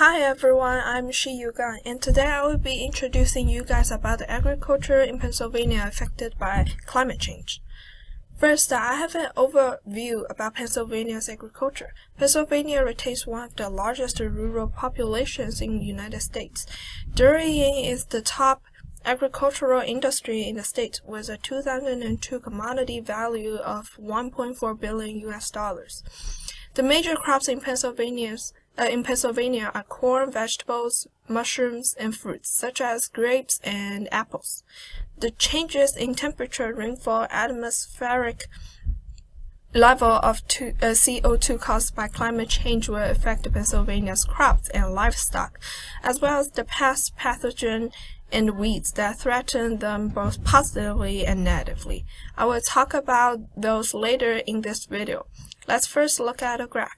Hi everyone, I'm Shiyu, and today I will be introducing you guys about the agriculture in Pennsylvania affected by climate change. First, I have an overview about Pennsylvania's agriculture. Pennsylvania retains one of the largest rural populations in the United States. Dairying is the top agricultural industry in the state with a 2002 commodity value of $1.4 billion. The major crops in Pennsylvania are corn, vegetables, mushrooms, and fruits, such as grapes and apples. The changes in temperature, rainfall, atmospheric level of CO2 caused by climate change will affect Pennsylvania's crops and livestock, as well as the pests, pathogens, and weeds that threaten them both positively and negatively. I will talk about those later in this video. Let's first look at a graph.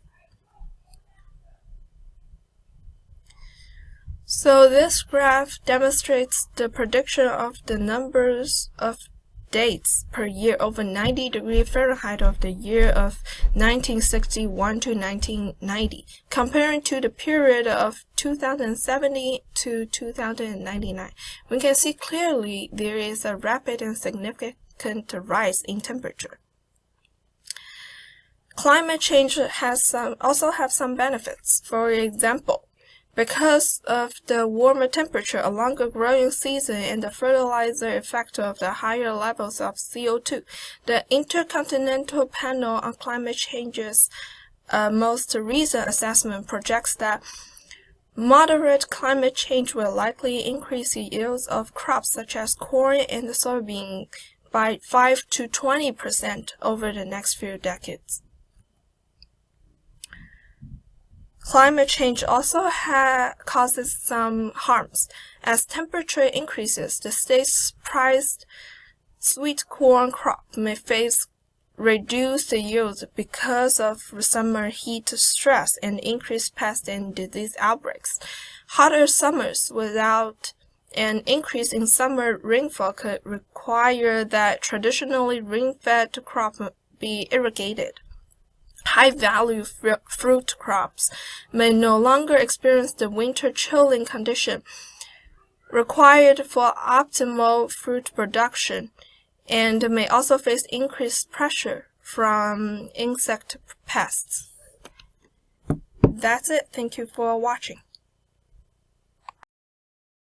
So this graph demonstrates the prediction of the numbers of days per year over 90 degrees Fahrenheit of the year of 1961 to 1990, comparing to the period of 2070 to 2099. We can see clearly there is a rapid and significant rise in temperature. Climate change also has some benefits. For example, because of the warmer temperature, a longer growing season, and the fertilizer effect of the higher levels of CO2, the Intercontinental Panel on Climate Change's most recent assessment projects that moderate climate change will likely increase the yields of crops such as corn and soybean by 5 to 20% over the next few decades. Climate change also causes some harms. As temperature increases, the state's prized sweet corn crop may face reduced yields because of summer heat stress and increased pest and disease outbreaks. Hotter summers without an increase in summer rainfall could require that traditionally rain-fed crop be irrigated. High-value fruit crops may no longer experience the winter chilling condition required for optimal fruit production, and may also face increased pressure from insect pests. That's it. Thank you for watching.